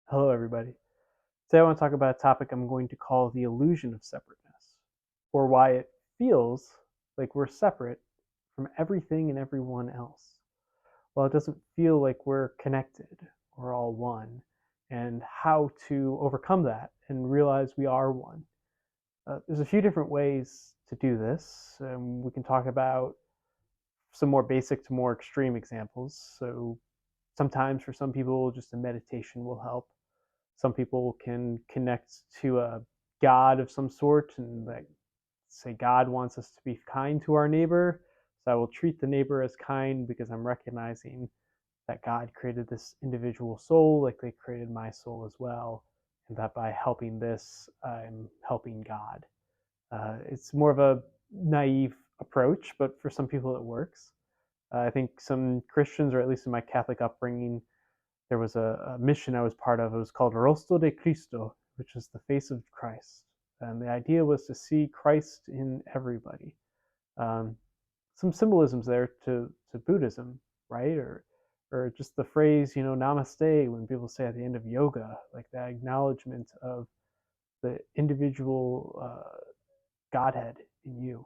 Hello, everybody. Today I want to talk about a topic I'm going to call the illusion of separateness, or why it feels like we're separate from everything and everyone else, while it doesn't feel like we're connected or all one, and how to overcome that and realize we are one. There's a few different ways to do this. We can talk about some more basic to more extreme examples. So sometimes for some people, just a meditation will help. Some people can connect to a God of some sort and like say God wants us to be kind to our neighbor. So I will treat the neighbor as kind because I'm recognizing that God created this individual soul like they created my soul as well. And that by helping this, I'm helping God. It's more of a naive approach, but for some people it works. I think some Christians, or at least in my Catholic upbringing, there was a mission I was part of. It was called Rostro de Cristo, which is the face of Christ. And the idea was to see Christ in everybody. Um, some symbolisms there to Buddhism, right? Or just the phrase, namaste, when people say at the end of yoga, like that acknowledgement of the individual Godhead in you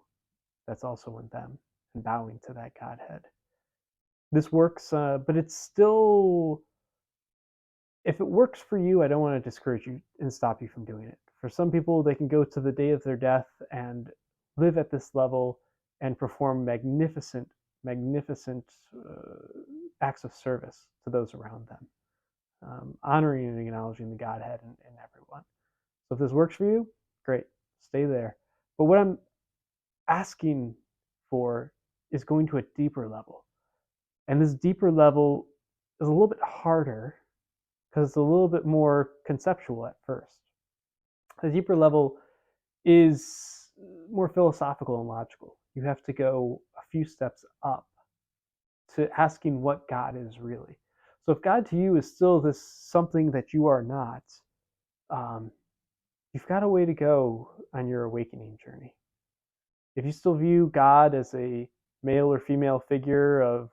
that's also in them, and bowing to that Godhead. This works, but it's still, if it works for you, I don't want to discourage you and stop you from doing it. For some people, they can go to the day of their death and live at this level and perform magnificent acts of service to those around them, honoring and acknowledging the Godhead in everyone. So if this works for you, great, stay there. But what I'm asking for is going to a deeper level. And this deeper level is a little bit harder because it's a little bit more conceptual at first. The deeper level is more philosophical and logical. You have to go a few steps up to asking what God is really. So if God to you is still this something that you are not, um, you've got a way to go on your awakening journey. If you still view God as a male or female figure of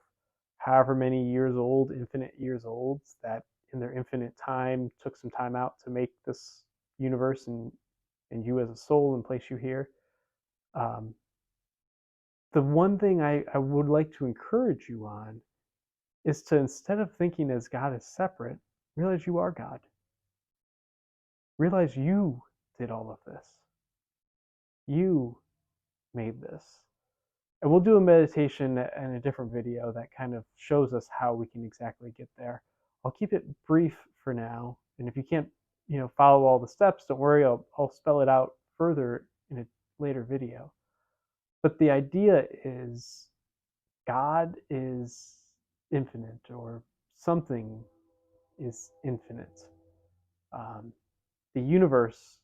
however many years old, infinite years old, that in their infinite time took some time out to make this universe and you as a soul and place you here. Um, the one thing I would like to encourage you on is to, instead of thinking as God is separate, realize you are God. Realize you did all of this. You made this. And we'll do a meditation in a different video that kind of shows us how we can exactly get there. I'll keep it brief for now. And if you can't, follow all the steps, don't worry, I'll spell it out further in a later video. But the idea is God is infinite, or something is infinite. Um, the universe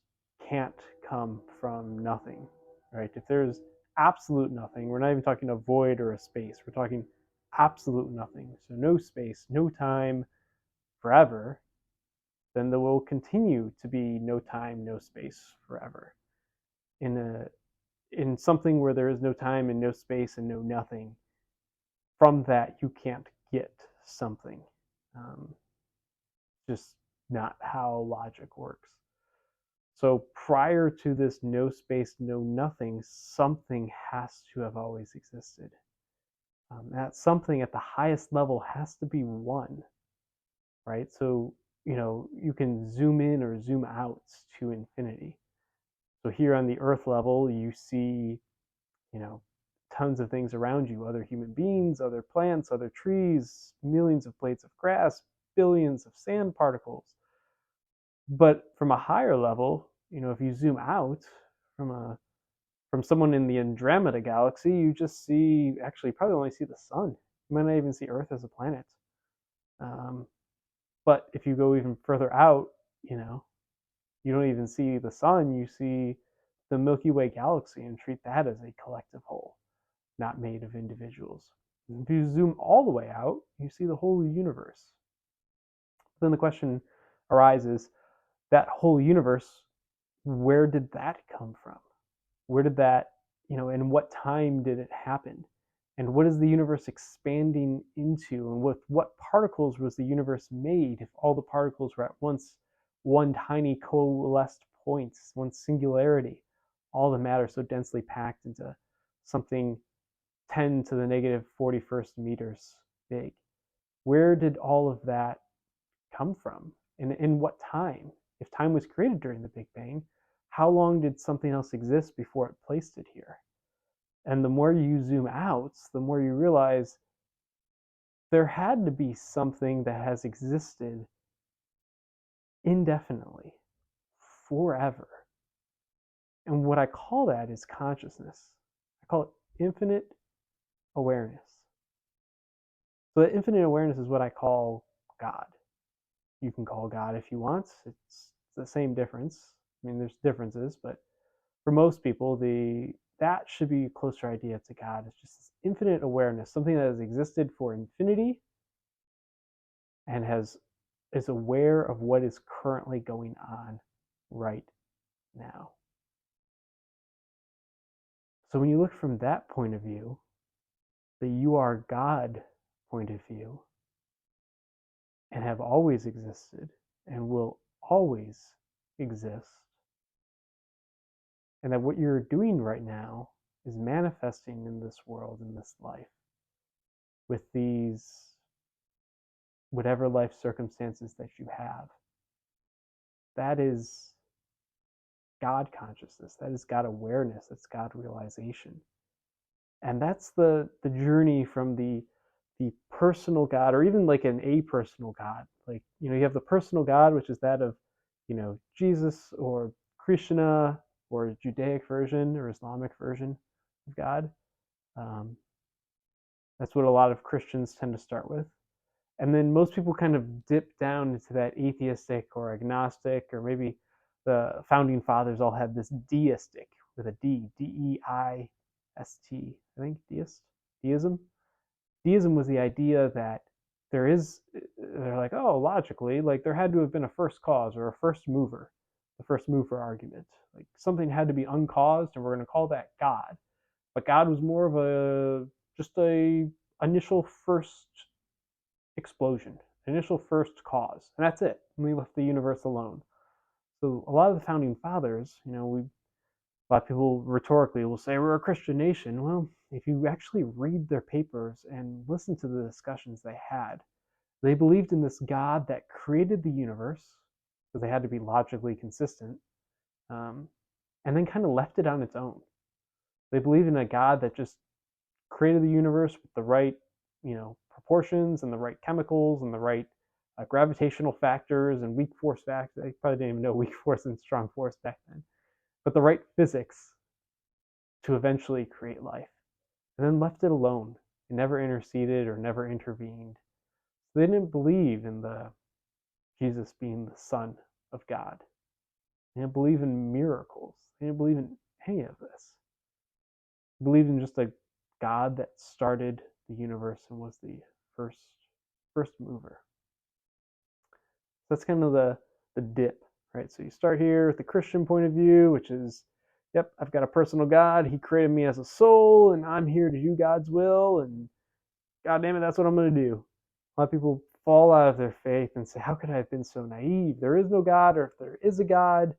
can't come from nothing, right? If there's absolute nothing, we're not even talking a void or a space, we're talking absolute nothing. So no space, no time, forever, then there will continue to be no time, no space forever. In something where there is no time and no space and no nothing, from that you can't get something. Um, just not how logic works. So prior to this no space, no nothing, something has to have always existed. That something at the highest level has to be one, right? So, you can zoom in or zoom out to infinity. So here on the earth level, you see, you know, tons of things around you, other human beings, other plants, other trees, millions of blades of grass, billions of sand particles. But from a higher level, if you zoom out from a from someone in the Andromeda galaxy, you just see, actually, you probably only see the sun. You might not even see Earth as a planet. Um, but if you go even further out, you don't even see the sun. You see the Milky Way galaxy and treat that as a collective whole, not made of individuals. If you zoom all the way out, you see the whole universe. Then the question arises, that whole universe, where did that come from? Where did that, in what time did it happen? And what is the universe expanding into? And with what particles was the universe made if all the particles were at once one tiny coalesced point, one singularity, all the matter so densely packed into something 10 to the negative 41st meters big? Where did all of that come from? And in what time? If time was created during the Big Bang, how long did something else exist before it placed it here? And the more you zoom out, the more you realize there had to be something that has existed indefinitely, forever. And what I call that is consciousness. I call it infinite awareness. So that infinite awareness is what I call God. You can call God if you want. It's the same difference. I mean, there's differences, but for most people, that should be a closer idea to God. It's just this infinite awareness, something that has existed for infinity and is aware of what is currently going on right now. So when you look from that point of view, the you are God point of view, and have always existed and will always exist, and that what you're doing right now is manifesting in this world, in this life, with these whatever life circumstances that you have, that is God consciousness, that is God awareness, that's God realization. And that's the journey from the personal God, or even like an apersonal God. Like, you have the personal God, which is that of, Jesus or Krishna, or Judaic version or Islamic version of God. Um, that's what a lot of Christians tend to start with. And then most people kind of dip down into that atheistic or agnostic, or maybe the founding fathers all had this deistic with a D, Deist, I think, deism. Deism was the idea that they're like, oh, logically, like there had to have been a first cause or a first mover, the first mover argument. Like something had to be uncaused, and we're going to call that God. But God was more of just a initial first explosion, initial first cause, and that's it. And we left the universe alone. So a lot of the founding fathers, a lot of people rhetorically will say we're a Christian nation. Well, if you actually read their papers and listen to the discussions they had, they believed in this God that created the universe, because they had to be logically consistent, um, and then kind of left it on its own. They believed in a God that just created the universe with the right, proportions and the right chemicals and the right gravitational factors and weak force factors. They probably didn't even know weak force and strong force back then, but the right physics to eventually create life, and then left it alone and never interceded or never intervened. So they didn't believe in the Jesus being the Son of God. They didn't believe in miracles. They didn't believe in any of this. They believed in just a God that started the universe and was the first mover. So that's kind of the dip, right? So you start here with the Christian point of view, which is, yep, I've got a personal God. He created me as a soul, and I'm here to do God's will, and God damn it, that's what I'm going to do. A lot of people fall out of their faith and say, how could I have been so naive? There is no God, or if there is a God,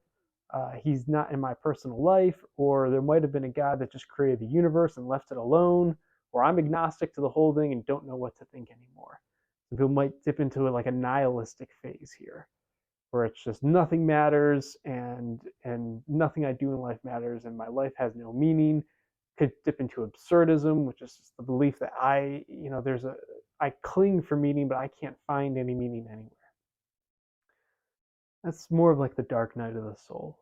he's not in my personal life, or there might have been a God that just created the universe and left it alone, or I'm agnostic to the whole thing and don't know what to think anymore. Some people might dip into it like a nihilistic phase here, where it's just nothing matters, and nothing I do in life matters, and my life has no meaning. Could dip into absurdism, which is the belief that I cling for meaning, but I can't find any meaning anywhere. That's more of like the dark night of the soul.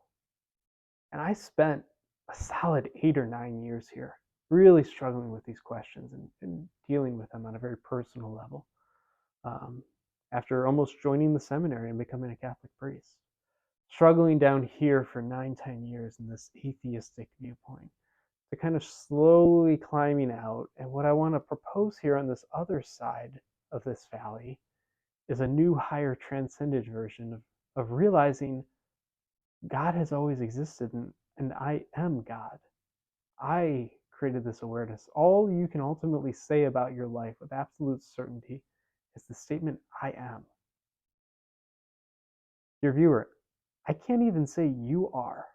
And I spent a solid 8 or 9 years here, really struggling with these questions and dealing with them on a very personal level. Um, After almost joining the seminary and becoming a Catholic priest, struggling down here for 9, 10 years in this atheistic viewpoint, to kind of slowly climbing out. And what I want to propose here on this other side of this valley is a new, higher, transcended version of realizing God has always existed, and I am God. I created this awareness. All you can ultimately say about your life with absolute certainty is the statement, I am. Dear viewer, I can't even say you are.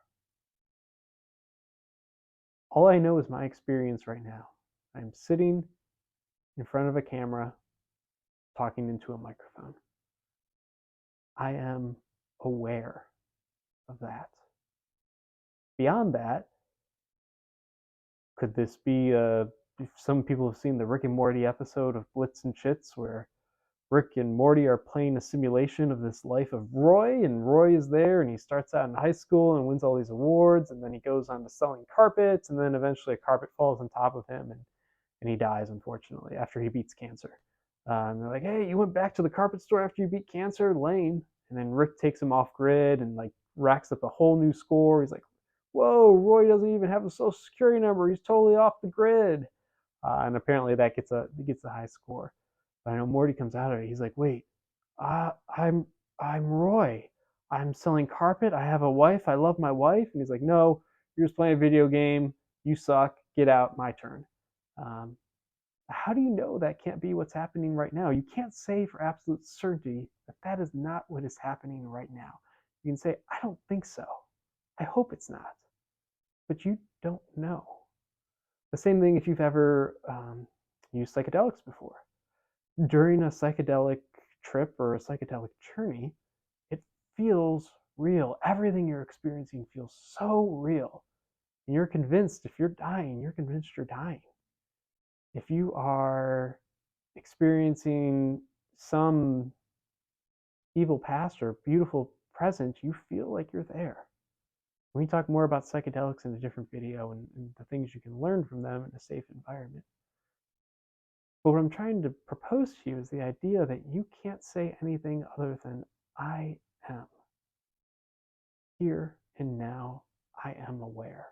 All I know is my experience right now. I'm sitting in front of a camera talking into a microphone. I am aware of that. Beyond that, could this be some people have seen the Rick and Morty episode of Blitz and Chits where Rick and Morty are playing a simulation of this life of Roy, and Roy is there, and he starts out in high school and wins all these awards, and then he goes on to selling carpets, and then eventually a carpet falls on top of him, and he dies, unfortunately, after he beats cancer. And they're like, hey, you went back to the carpet store after you beat cancer? Lame. And then Rick takes him off grid and like racks up a whole new score. He's like, whoa, Roy doesn't even have a social security number. He's totally off the grid. And apparently that gets a high score. But I know Morty comes out of it. He's like, wait, uh, I'm I'm Roy. I'm selling carpet. I have a wife. I love my wife. And he's like, no, you're just playing a video game. You suck. Get out. My turn. Um, how do you know that can't be what's happening right now? You can't say for absolute certainty that that is not what is happening right now. You can say, I don't think so. I hope it's not. But you don't know. The same thing if you've ever used psychedelics before. During a psychedelic trip or a psychedelic journey, it feels real. Everything you're experiencing feels so real. And you're convinced if you're dying, you're convinced you're dying. If you are experiencing some evil past or beautiful present, you feel like you're there. We can talk more about psychedelics in a different video and the things you can learn from them in a safe environment. But what I'm trying to propose to you is the idea that you can't say anything other than I am. Here and now, I am aware.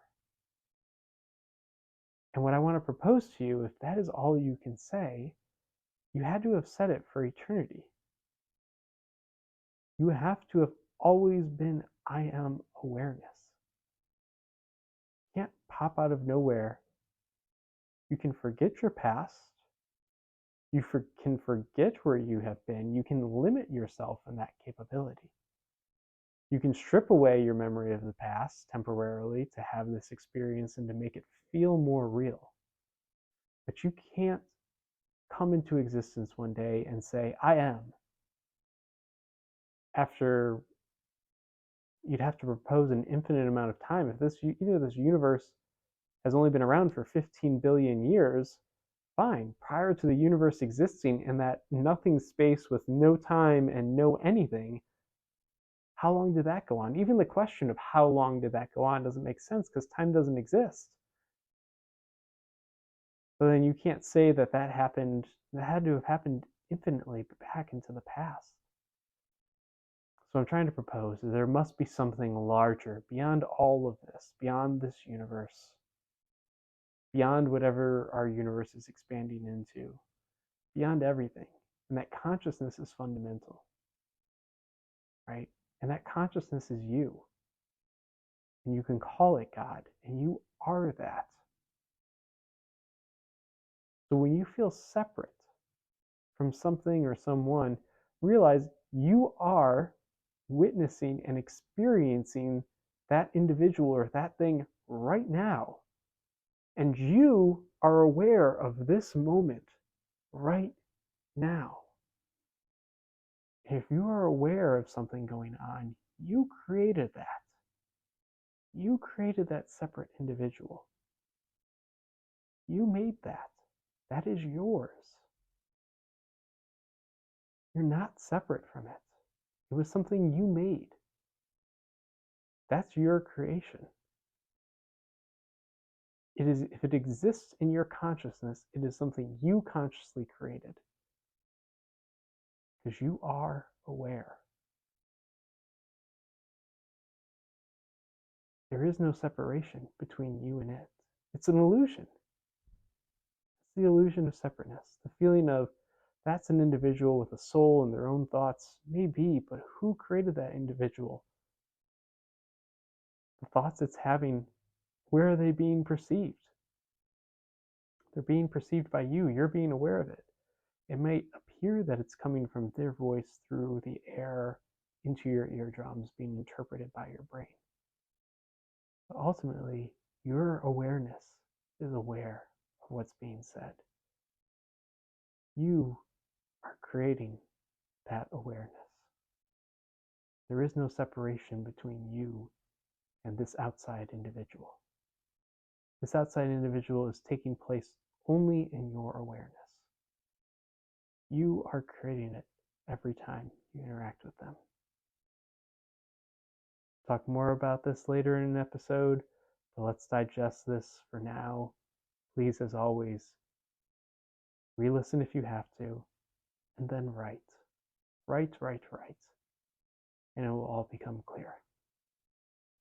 And what I want to propose to you, if that is all you can say, you had to have said it for eternity. You have to have always been I am awareness. You can't pop out of nowhere. You can forget your past. You can forget where you have been. You can limit yourself in that capability. You can strip away your memory of the past temporarily to have this experience and to make it feel more real. But you can't come into existence one day and say, I am. After you'd have to propose an infinite amount of time. If this universe has only been around for 15 billion years, fine. Prior to the universe existing in that nothing space with no time and no anything, how long did that go on? Even the question of how long did that go on doesn't make sense because time doesn't exist. So then you can't say that that happened, that had to have happened infinitely back into the past. So I'm trying to propose is there must be something larger beyond all of this, beyond this universe, beyond whatever our universe is expanding into, beyond everything. And that consciousness is fundamental, right? And that consciousness is you. And you can call it God, and you are that. So when you feel separate from something or someone, realize you are witnessing and experiencing that individual or that thing right now. And you are aware of this moment right now. If you are aware of something going on, you created that. You created that separate individual. You made that. That is yours. You're not separate from it. It was something you made. That's your creation. It is, if it exists in your consciousness, it is something you consciously created. Because you are aware. There is no separation between you and it. It's an illusion. It's the illusion of separateness. The feeling of that's an individual with a soul and their own thoughts, maybe, but who created that individual? The thoughts it's having, where are they being perceived? They're being perceived by you. You're being aware of it. It may appear that it's coming from their voice through the air into your eardrums, being interpreted by your brain. But ultimately, your awareness is aware of what's being said. You are creating that awareness. There is no separation between you and this outside individual. This outside individual is taking place only in your awareness. You are creating it every time you interact with them. Talk more about this later in an episode, but let's digest this for now. Please, as always, re-listen if you have to, and then write. Write, and it will all become clear.